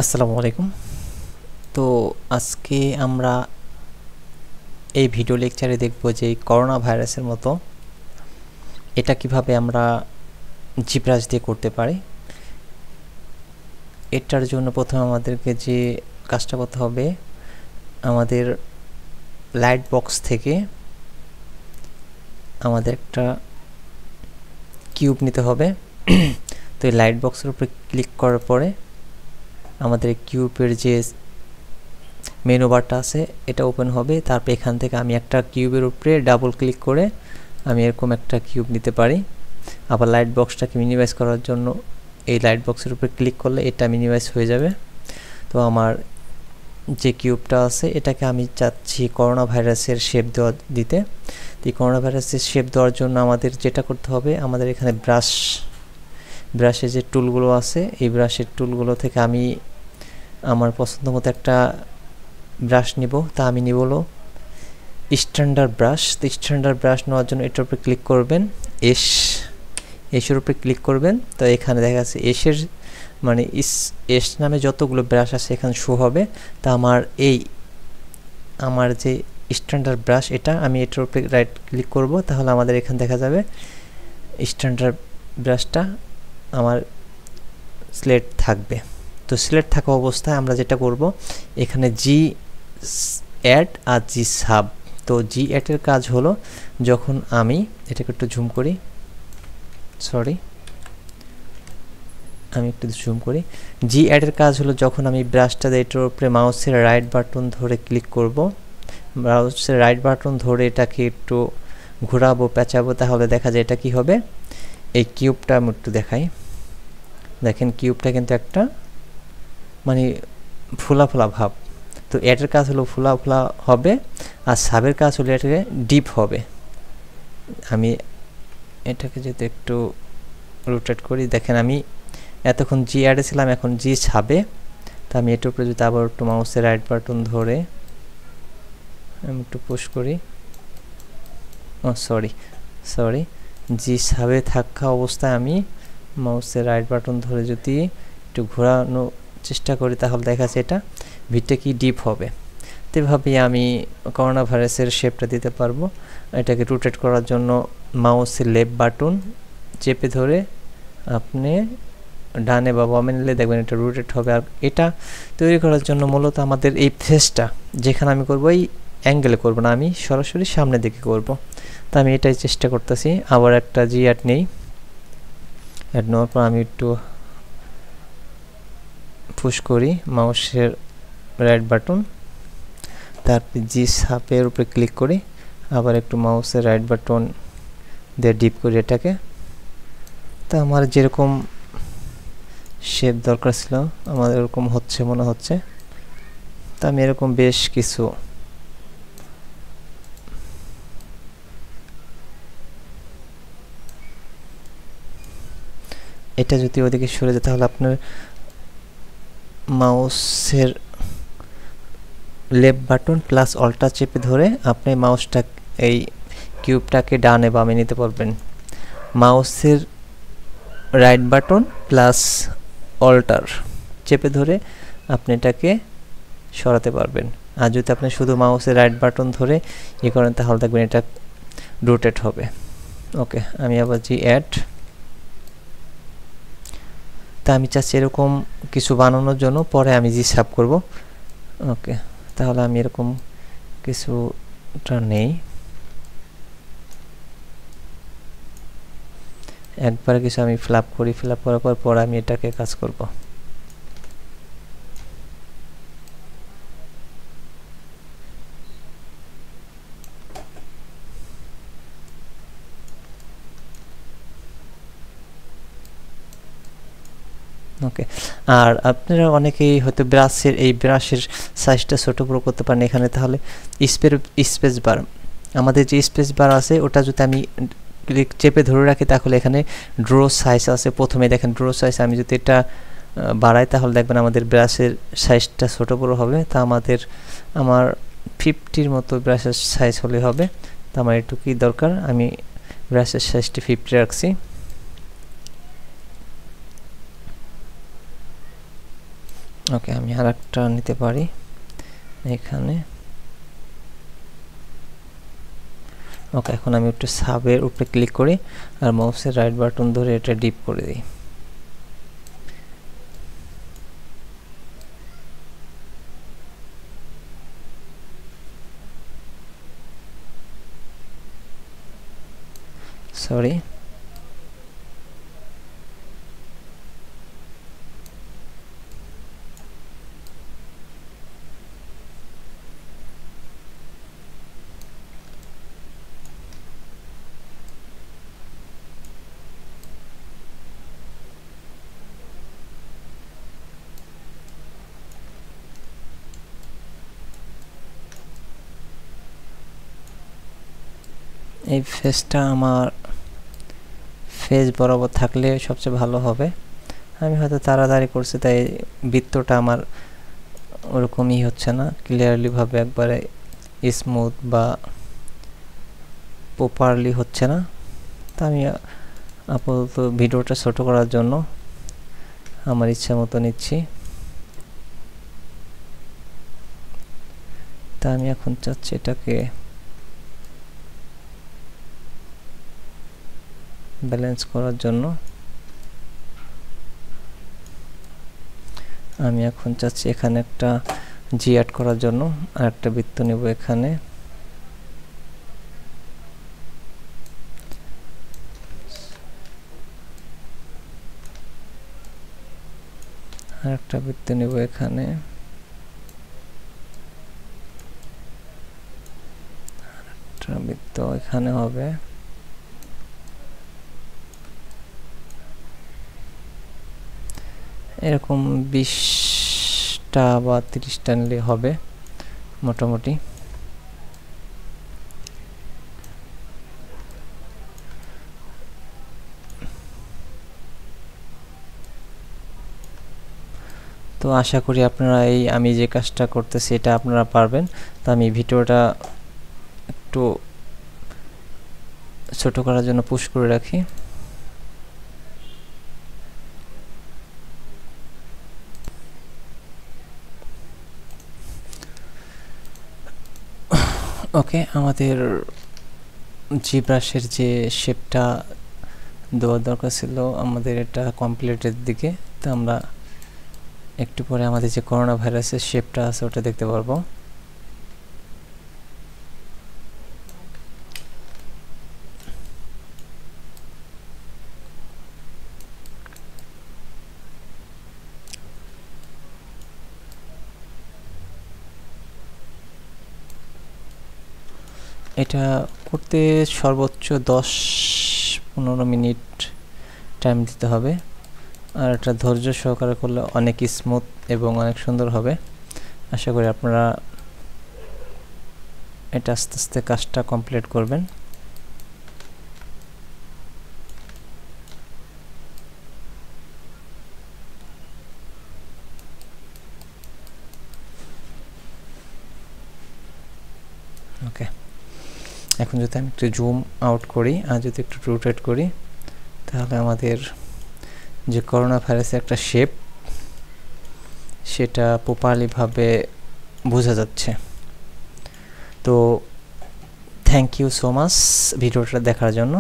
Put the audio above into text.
আসসালামু আলাইকুম। তো আজকে আমরা এই ভিডিও লেকচারে দেখব যে করোনা ভাইরাসের মতো এটা কিভাবে আমরা জিব্রাশ দিয়ে করতে পারি। এটার জন্য প্রথমে আমাদেরকে যে কাজটা করতে হবে, আমাদের লাইট বক্স থেকে আমাদের একটা কিউব নিতে হবে। তো এই লাইট বক্সের উপরে ক্লিক করার পরে আমাদের কিউবের যে মেনু বারটা আছে এটা ওপেন হবে। তারপর এখান থেকে আমি একটা কিউবের উপরে ডাবল ক্লিক করে আমি এরকম একটা কিউব নিতে পারি। আবার লাইট বক্সটাকে মিনিমাইজ করার জন্য এই লাইট বক্সের উপরে ক্লিক করলে এটা মিনিমাইজ হয়ে যাবে। তো আমার যে কিউবটা আছে এটাকে আমি চাচ্ছি করোনা ভাইরাসের শেপ দিতে। তো এই করোনা ভাইরাসের শেপ দেওয়ার জন্য আমাদের যেটা করতে হবে, আমাদের এখানে ব্রাশের যে টুলগুলো আছে এই ব্রাশের টুলগুলো থেকে আমি আমার পছন্দ মতো একটা ব্রাশ নিব। তা আমি নিব হলো স্ট্যান্ডার্ড ব্রাশ। তো স্ট্যান্ডার্ড ব্রাশ নেওয়ার জন্য এটার উপরে ক্লিক করবেন, এসের উপরে ক্লিক করবেন। তো এখানে দেখা যাচ্ছে এসের মানে এস নামে যতগুলো ব্রাশ আছে এখানে শো হবে। তা আমার যে স্ট্যান্ডার্ড ব্রাশ এটা আমি এটার উপরে রাইট ক্লিক করব, তাহলে আমাদের এখানে দেখা যাবে স্ট্যান্ডার্ড ব্রাশটা আমার সিলেক্ট থাকবে। তো সিলেক্ট থাকা অবস্থায় আমরা যেটা করব, এখানে জি অ্যাড আর জি সাব। তো জি অ্যাডের কাজ হলো যখন আমি এটাকে একটু জুম করি, আমি একটু জুম করি। জি অ্যাডের কাজ হলো যখন আমি ব্রাশটা এটার উপরে মাউসের রাইট বাটন ধরে ক্লিক করব, মাউসের রাইট বাটন ধরে এটাকে একটু ঘোরাবো পেঁচাবো, তাহলে দেখা যায় এটা কি হবে, এই কিউবটা আমি একটু দেখাই। দেখেন কিউবটা কিন্তু একটা মানে ফোলা ফোলা ভাব। তো এটার কাজ হলো ফোলা ফোলা হবে, আর সাবের কাজ হলো এটাকে ডিপ হবে। আমি এটাকে যদি একটু রোটেট করি, দেখেন আমি এতক্ষণ জি অ্যাডে ছিলাম, এখন জি সাবে। তো আমি এটার উপরে যদি আবার একটু মাউসের রাইট বাটন ধরে আমি একটু পুশ করি, সরি জি সাবে থাকা অবস্থায় আমি মাউসের রাইট বাটন ধরে যদি একটু ঘোরানোর চেষ্টা করি, তাহলে দেখা যাচ্ছে এটা ভিতরে কি ডিপ হবে। তো এভাবেই আমি করোনা ভাইরাসের শেপটা দিতে পারবো। এটাকে রোটেট করার জন্য মাউসের লেফট বাটন চেপে ধরে আপনি ডানে বা বামে নিলে দেখবেন এটা রোটেট হবে। আর এটা তৈরি করার জন্য মূলত আমাদের এই ফেসটা যেখানে আমি করব এই অ্যাঙ্গেলে করব না, আমি সরাসরি সামনের দিকে করব। তো আমি এটাই চেষ্টা করতেছি। আবার একটা জি অ্যাড নেই, অ্যাড নেওয়ার পর আমি একটু পুশ করি মাউসের রাইট বাটন, তারপর জি সাপের উপরে ক্লিক করি, আবার একটু মাউসের রাইট বাটন দিয়ে ডিপ করি এটাকে। তা আমার যেরকম শেপ দরকার ছিল আমার এরকম হচ্ছে মনে হচ্ছে। তা আমি এরকম বেশ কিছু এটা যদি ওদিকে সরে যায়, তাহলে আপনার মাউসের লেফট বাটন প্লাস অল্টার চেপে ধরে আপনি মাউসটা এই কিউবটাকে ডানে বামে নিতে পারবেন। মাউসের রাইট বাটন প্লাস অল্টার চেপে ধরে আপনি এটাকে সরাতে পারবেন। আর যদি আপনি শুধু মাউসের রাইট বাটন ধরে করেন, তাহলে দেখবেন এটা রোটেট হবে। ওকে, আমি আবার জি অ্যাড। তা আমি চাচ্ছি এরকম কিছু বানানোর জন্য, পরে আমি জি সাব করব। ওকে, তাহলে আমি এরকম কিছুটা নেই, একবার কিছু আমি ফ্ল্যাপ করি, ফ্ল্যাপ করার পর আমি এটাকে কাজ করব। ওকে, আর আপনারা অনেকেই হয়তো ব্রাশের সাইজটা ছোট বড় করতে পারেন এখানে। তাহলে স্পেস বার, আমাদের যে স্পেস বার আছে ওটা যদি আমি ক্লিক চেপে ধরে রাখি, তাহলে এখানে ড্র সাইজ আছে। প্রথমে দেখেন ড্র সাইজ, আমি যদি এটা বাড়াই তাহলে দেখবেন আমাদের ব্রাশের সাইজটা ছোট বড় হবে। তা আমার 50 মতো ব্রাশের সাইজ হলে হবে। তো আমার এটুকুই দরকার, আমি ব্রাশের সাইজটি 50 রাখছি। ওকে, আমি আর একটা নিতে পারি এখানে। ওকে, এখন আমি একটু সাবের উপরে ক্লিক করি আর মাউসের রাইট বাটন ধরে এটা ডিপ করে দিই। সরি, এই ফেসটা আমার ফেস বরাবর থাকলে সবচেয়ে ভালো হবে। আমি হয়তো তাড়াতাড়ি করছি তাই বৃত্তটা আমার ওরকমই হচ্ছে না, ক্লিয়ারলি ভাবে একবারে স্মুথ বা প্রপারলি হচ্ছে না। তা আমি আপাতত ভিডিওটা ছোট করার জন্য আমার ইচ্ছা মতো নিচ্ছি। তা আমি এখন চাচ্ছি এটাকে ব্যালেন্স করার জন্য আমি এখন চাচ্ছি এখানে একটা জি অ্যাড করার জন্য আর একটা বৃত্ত নেব এখানে। আর একটা বৃত্ত নেব এখানে। একটা বৃত্ত এখানে হবে। এরকম 20টা বা 30টা নিলে হবে মোটামুটি। তো আশা করি আপনারা আমি যে কাজটা করতেছি এটা আপনারা পারবেন। তো আমি ভিডিওটা একটু ছোট করার জন্য পুশ করে রাখি। ওকে, আমাদের জি ব্রাশের যে শেপটা দেওয়ার দরকার ছিল আমাদের এটা কমপ্লিটের দিকে। তো আমরা একটু পরে আমাদের যে করোনা ভাইরাসের শেপটা আছে ওটা দেখতে পারবো। এটা করতে সর্বোচ্চ 10-15 মিনিট টাইম দিতে হবে। আর এটা ধৈর্য সহকারে করলে অনেক স্মুথ এবং অনেক সুন্দর হবে। আশা করি আপনারা এটা আস্তে আস্তে কাজটা কমপ্লিট করবেন। ওকে, এখন যদি আমি একটু জুম আউট করি আর যদি একটু রোটেট করি তাহলে আমাদের যে করোনা ভাইরাসের একটা শেপ সেটা প্রপারলি ভাবে বোঝা যাচ্ছে। তো থ্যাংক ইউ সো মাচ ভিডিওটা দেখার জন্য।